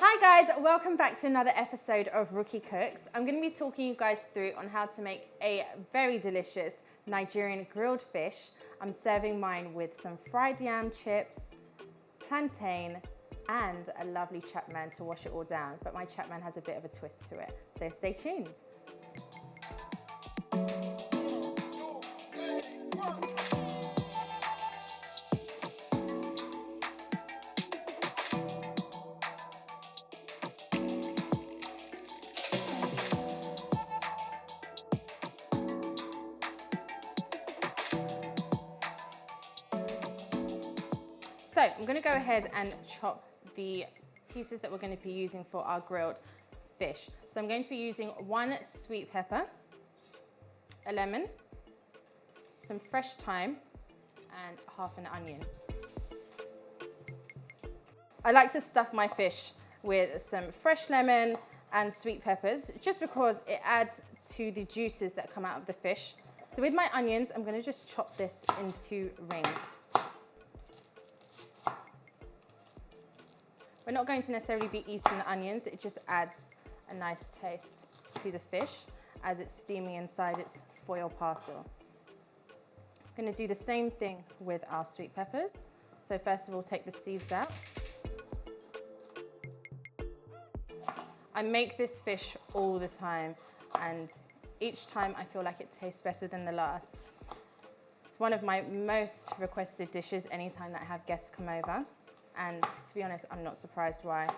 Hi guys, welcome back to another episode of Rukkie Cooks. I'm going to be talking you guys through on how to make a very delicious Nigerian grilled fish. I'm serving mine with some fried yam chips, plantain, and a lovely Chapman to wash it all down. But my Chapman has a bit of a twist to it, so stay tuned. So I'm going to go ahead and chop the pieces that we're going to be using for our grilled fish. So I'm going to be using 1 sweet pepper, a lemon, some fresh thyme, and half an onion. I like to stuff my fish with some fresh lemon and sweet peppers, just because it adds to the juices that come out of the fish. So with my onions, I'm going to just chop this into rings. We're not going to necessarily be eating the onions, it just adds a nice taste to the fish as it's steaming inside its foil parcel. I'm going to do the same thing with our sweet peppers. So first of all, take the seeds out. I make this fish all the time, and each time I feel like it tastes better than the last. It's one of my most requested dishes anytime that I have guests come over. And to be honest, I'm not surprised why.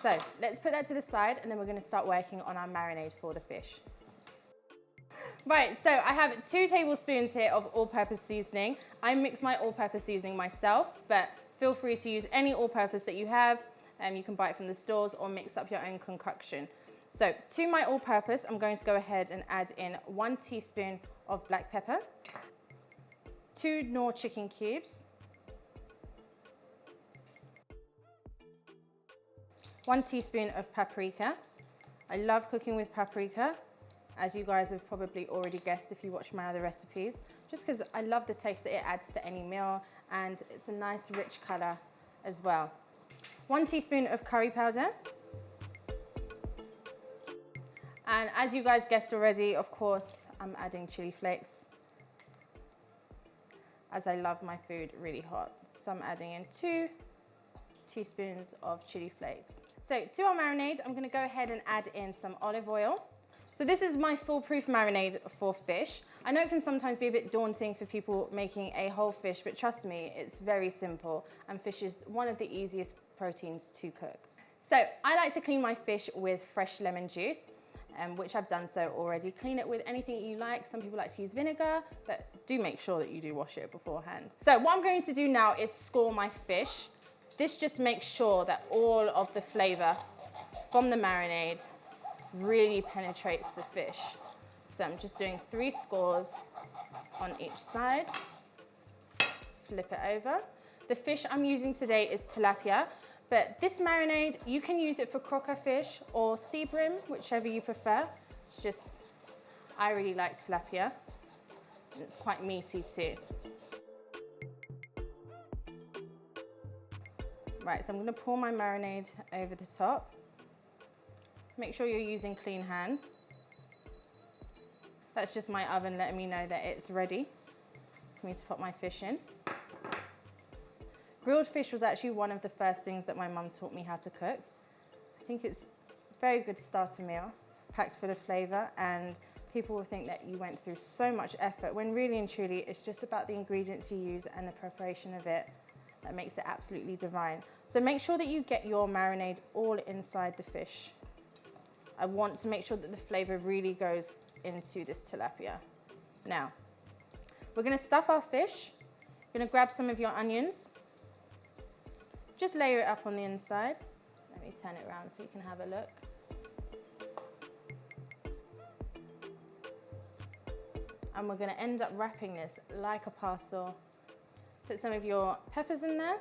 So let's put that to the side, and then we're going to start working on our marinade for the fish. Right, so I have 2 tablespoons here of all-purpose seasoning. I mix my all-purpose seasoning myself, but feel free to use any all-purpose that you have. You can buy it from the stores or mix up your own concoction. So to my all-purpose, I'm going to go ahead and add in 1 teaspoon of black pepper, 2 Knorr chicken cubes, 1 teaspoon of paprika. I love cooking with paprika, as you guys have probably already guessed if you watch my other recipes, just because I love the taste that it adds to any meal, and it's a nice rich color as well. 1 teaspoon of curry powder. And as you guys guessed already, of course, I'm adding chili flakes, as I love my food really hot. So I'm adding in 2 teaspoons of chili flakes. So to our marinade, I'm going to go ahead and add in some olive oil. So this is my foolproof marinade for fish. I know it can sometimes be a bit daunting for people making a whole fish, but trust me, it's very simple, and fish is one of the easiest proteins to cook. So I like to clean my fish with fresh lemon juice, which I've done so already. Clean it with anything you like. Some people like to use vinegar, but do make sure that you do wash it beforehand. So what I'm going to do now is score my fish. This just makes sure that all of the flavor from the marinade really penetrates the fish. So I'm just doing 3 scores on each side. Flip it over. The fish I'm using today is tilapia, but this marinade, you can use it for crocker fish or sea bream, whichever you prefer. It's just, I really like tilapia, and it's quite meaty too. Right, so I'm going to pour my marinade over the top. Make sure you're using clean hands. That's just my oven letting me know that it's ready for me to put my fish in. Grilled fish was actually one of the first things that my mum taught me how to cook. I think it's a very good starter meal, packed full of flavor, and people will think that you went through so much effort, when really and truly it's just about the ingredients you use and the preparation of it that makes it absolutely divine. So make sure that you get your marinade all inside the fish. I want to make sure that the flavor really goes into this tilapia. Now, we're gonna stuff our fish. You're gonna grab some of your onions. Just layer it up on the inside. Let me turn it around so you can have a look. And we're gonna end up wrapping this like a parcel. Put some of your peppers in there.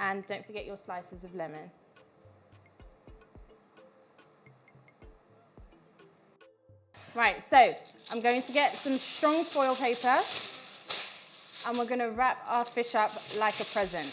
And don't forget your slices of lemon. Right, so I'm going to get some strong foil paper, and we're gonna wrap our fish up like a present.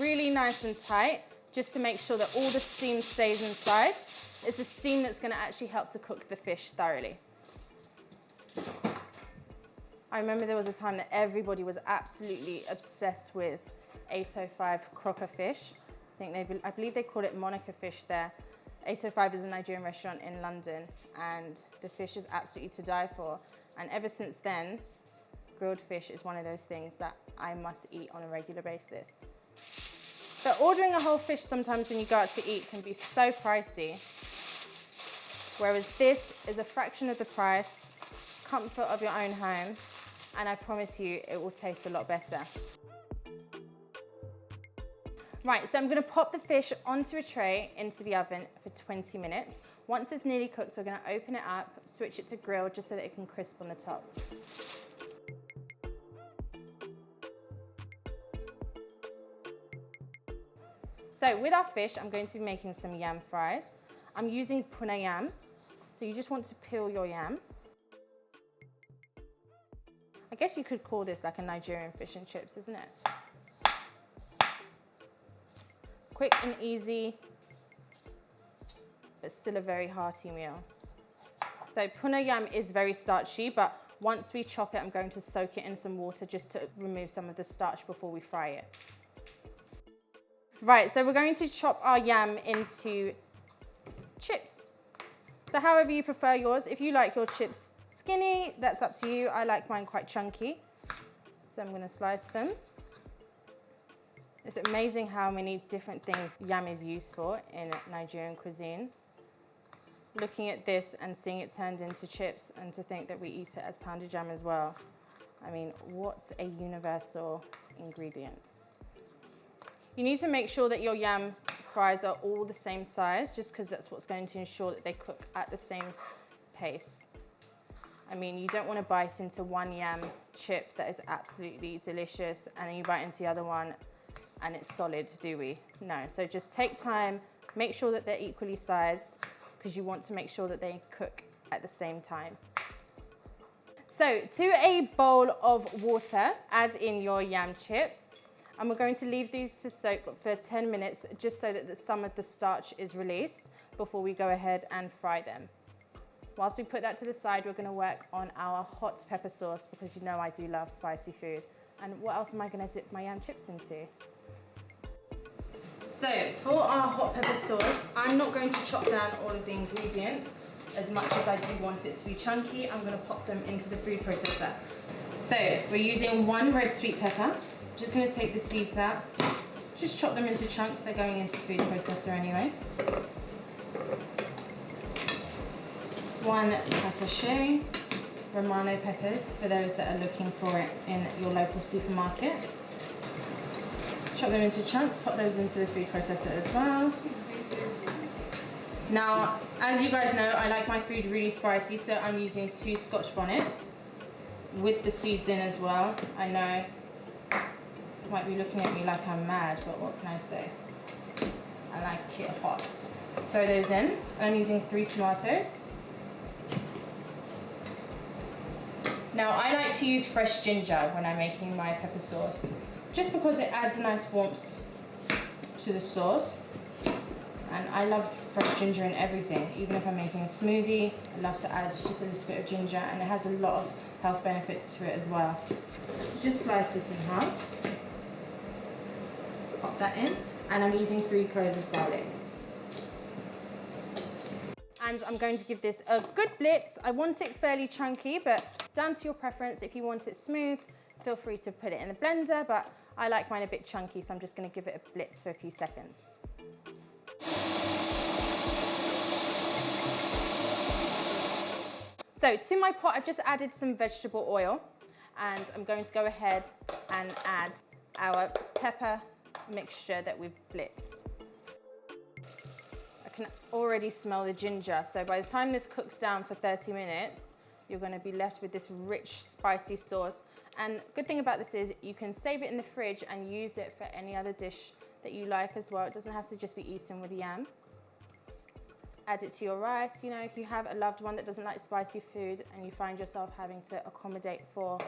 Really nice and tight, just to make sure that all the steam stays inside. It's the steam that's gonna actually help to cook the fish thoroughly. I remember there was a time that everybody was absolutely obsessed with 805 crocker fish. I believe they call it Monica fish there. 805 is a Nigerian restaurant in London, and the fish is absolutely to die for. And ever since then, grilled fish is one of those things that I must eat on a regular basis. But ordering a whole fish sometimes when you go out to eat can be so pricey, whereas this is a fraction of the price, comfort of your own home, and I promise you it will taste a lot better. Right, so I'm gonna pop the fish onto a tray into the oven for 20 minutes. Once it's nearly cooked, we're gonna open it up, switch it to grill just so that it can crisp on the top. So with our fish, I'm going to be making some yam fries. I'm using Puna yam, so you just want to peel your yam. I guess you could call this like a Nigerian fish and chips, isn't it? Quick and easy, but still a very hearty meal. So Puna yam is very starchy, but once we chop it, I'm going to soak it in some water just to remove some of the starch before we fry it. Right, so we're going to chop our yam into chips. So however you prefer yours, if you like your chips skinny, that's up to you. I like mine quite chunky, so I'm gonna slice them. It's amazing how many different things yam is used for in Nigerian cuisine. Looking at this and seeing it turned into chips, and to think that we eat it as pounded yam as well. I mean, what's a universal ingredient? You need to make sure that your yam fries are all the same size, just because that's what's going to ensure that they cook at the same pace. I mean, you don't want to bite into one yam chip that is absolutely delicious and then you bite into the other one and it's solid, do we? No, so just take time, make sure that they're equally sized, because you want to make sure that they cook at the same time. So to a bowl of water, add in your yam chips, and we're going to leave these to soak for 10 minutes just so that some of the starch is released before we go ahead and fry them. Whilst we put that to the side, we're going to work on our hot pepper sauce, because you know I do love spicy food. And what else am I going to dip my yam chips into? So for our hot pepper sauce, I'm not going to chop down all of the ingredients. As much as I do want it to be chunky, I'm going to pop them into the food processor. So we're using 1 red sweet pepper. I'm just going to take the seeds out. Just chop them into chunks. They're going into the food processor anyway. 1 Tatashe Romano peppers, for those that are looking for it in your local supermarket. Chop them into chunks, pop those into the food processor as well. Now, as you guys know, I like my food really spicy, so I'm using 2 scotch bonnets with the seeds in as well. I know you might be looking at me like I'm mad, but what can I say? I like it hot. Throw those in, and I'm using 3 tomatoes. Now, I like to use fresh ginger when I'm making my pepper sauce, just because it adds a nice warmth to the sauce. And I love fresh ginger in everything. Even if I'm making a smoothie, I love to add just a little bit of ginger, and it has a lot of health benefits to it as well. Just slice this in half. Pop that in, and I'm using 3 cloves of garlic. And I'm going to give this a good blitz. I want it fairly chunky, but down to your preference. If you want it smooth, feel free to put it in the blender, but I like mine a bit chunky, so I'm just going to give it a blitz for a few seconds. So to my pot, I've just added some vegetable oil, and I'm going to go ahead and add our pepper mixture that we've blitzed. I can already smell the ginger, so by the time this cooks down for 30 minutes, you're going to be left with this rich, spicy sauce. And good thing about this is you can save it in the fridge and use it for any other dish that you like as well. It doesn't have to just be eaten with yam. Add it to your rice. If you have a loved one that doesn't like spicy food and you find yourself having to accommodate for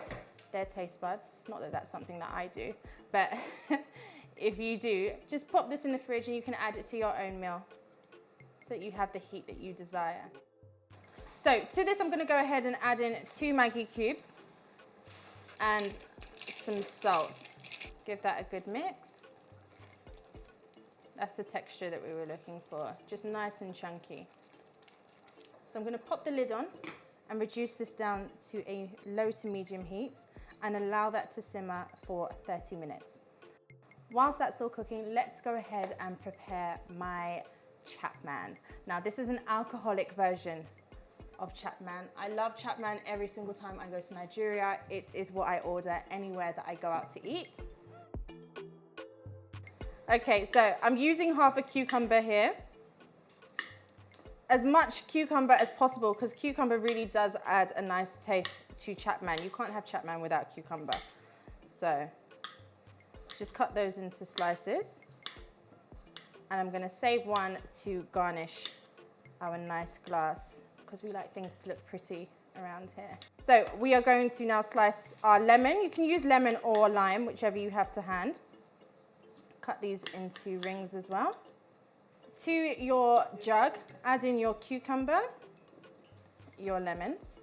their taste buds. Not that that's something that I do, but if you do, just pop this in the fridge and you can add it to your own meal so that you have the heat that you desire. So to this, I'm gonna go ahead and add in 2 Maggi cubes and some salt. Give that a good mix. That's the texture that we were looking for, just nice and chunky. So I'm gonna pop the lid on and reduce this down to a low to medium heat and allow that to simmer for 30 minutes. Whilst that's all cooking, let's go ahead and prepare my Chapman. Now this is an alcoholic version of Chapman. I love Chapman every single time I go to Nigeria. It is what I order anywhere that I go out to eat. Okay, so I'm using half a cucumber here. As much cucumber as possible, because cucumber really does add a nice taste to Chapman. You can't have Chapman without cucumber. So just cut those into slices. And I'm gonna save one to garnish our nice glass, because we like things to look pretty around here. So we are going to now slice our lemon. You can use lemon or lime, whichever you have to hand. Cut these into rings as well. To your jug, add in your cucumber, your lemons.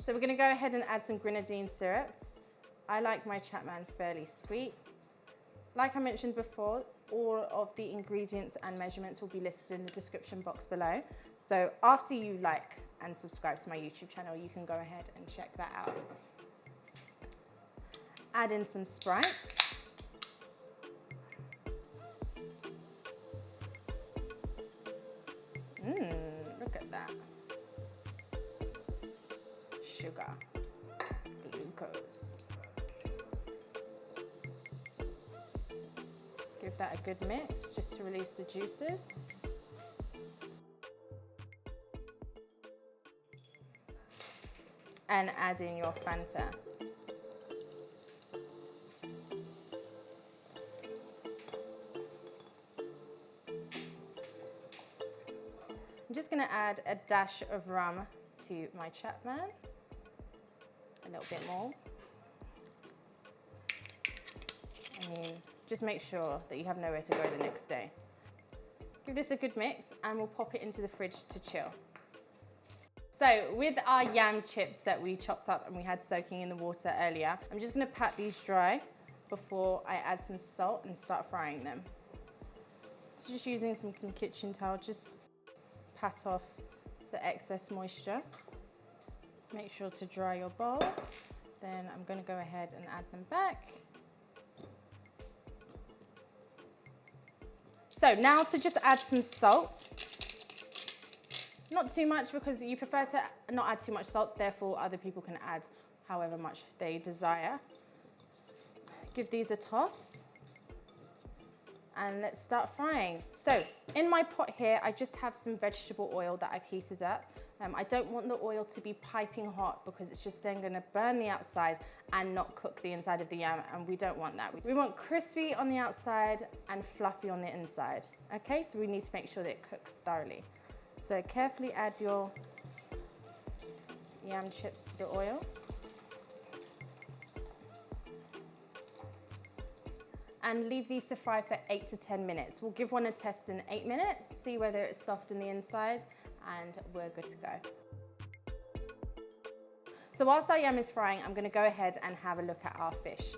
So we're gonna go ahead and add some grenadine syrup. I like my Chapman fairly sweet. Like I mentioned before, all of the ingredients and measurements will be listed in the description box below. So after you like and subscribe to my YouTube channel, you can go ahead and check that out. Add in some Sprite. Look at that. Sugar, glucose. Give that a good mix just to release the juices. And add in your Fanta. I'm just going to add a dash of rum to my Chapman, a little bit more. I mean, just make sure that you have nowhere to go the next day. Give this a good mix and we'll pop it into the fridge to chill. So with our yam chips that we chopped up and we had soaking in the water earlier, I'm just going to pat these dry before I add some salt and start frying them. So just using some kitchen towel, just pat off the excess moisture. Make sure to dry your bowl. Then I'm going to go ahead and add them back. So now to just add some salt. Not too much, because you prefer to not add too much salt, therefore other people can add however much they desire. Give these a toss. And let's start frying. So in my pot here, I just have some vegetable oil that I've heated up. I don't want the oil to be piping hot, because it's just then gonna burn the outside and not cook the inside of the yam, and we don't want that. We want crispy on the outside and fluffy on the inside. Okay, so we need to make sure that it cooks thoroughly. So carefully add your yam chips to the oil. And leave these to fry for 8 to 10 minutes. We'll give one a test in 8 minutes, see whether it's soft in the inside, and we're good to go. So whilst our yam is frying, I'm gonna go ahead and have a look at our fish.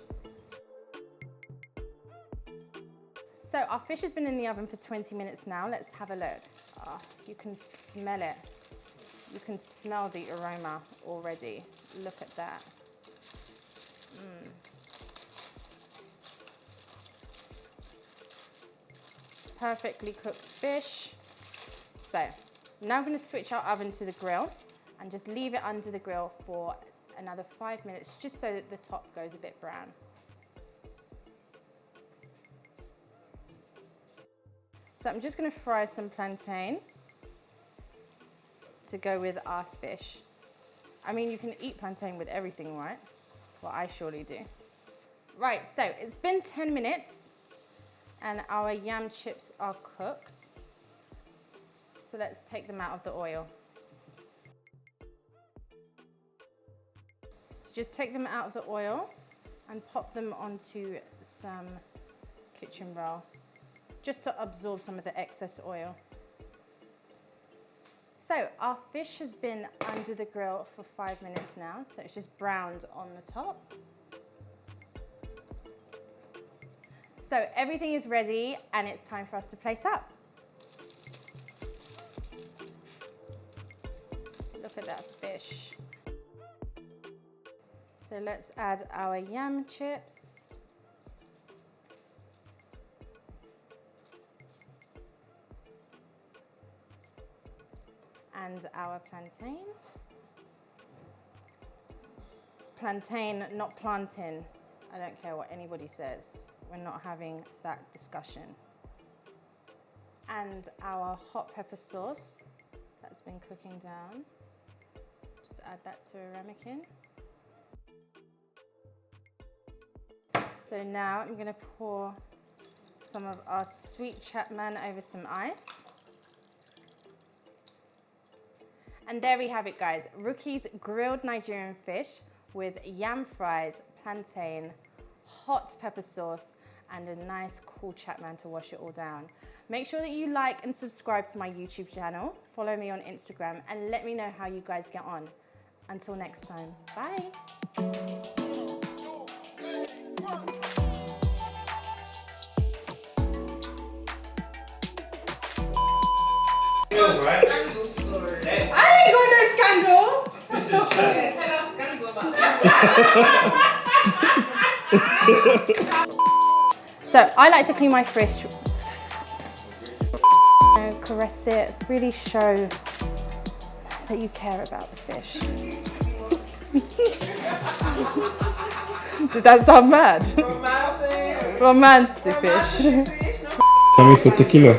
So our fish has been in the oven for 20 minutes now. Let's have a look. Oh, you can smell it. You can smell the aroma already. Look at that. Perfectly cooked fish. So now I'm going to switch our oven to the grill and just leave it under the grill for another 5 minutes, just so that the top goes a bit brown. So I'm just going to fry some plantain to go with our fish. I mean, you can eat plantain with everything, right? Well, I surely do. Right, so it's been 10 minutes and our yam chips are cooked. So let's take them out of the oil. So just take them out of the oil and pop them onto some kitchen roll, just to absorb some of the excess oil. So our fish has been under the grill for 5 minutes now, so it's just browned on the top. So everything is ready and it's time for us to plate up. Look at that fish. So let's add our yam chips. And our plantain. It's plantain, not plantain. I don't care what anybody says. We're not having that discussion. And our hot pepper sauce that's been cooking down. Just add that to a ramekin. So now I'm gonna pour some of our sweet Chapman over some ice. And there we have it, guys. Rukkie's grilled Nigerian fish with yam fries, plantain, hot pepper sauce, and a nice cool Chapman to wash it all down. Make sure that you like and subscribe to my YouTube channel. Follow me on Instagram and let me know how you guys get on. Until next time, bye. Scandal story. I ain't got no scandal. Tell us scandal about So I like to clean my fish. Caress it, really show that you care about the fish. Did that sound mad? Romantic fish. Dami for tequila.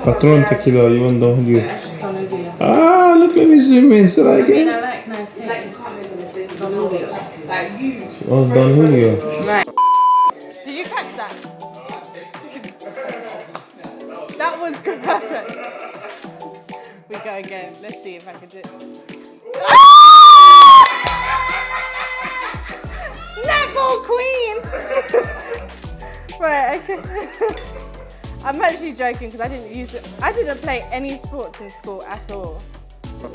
Patron tequila, you want Don Julio? Ah, look, let me zoom in. So again. I like nice things. like you. Oh, Don Julio. Right. Did you catch that? That was perfect. We go again. Let's see if I can do it. Netball queen! Right, okay. I'm actually joking because I didn't use it. I didn't play any sports in school at all. You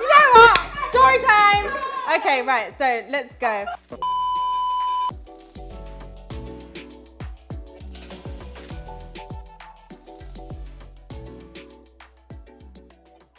know what? Story time! Okay, right, so let's go.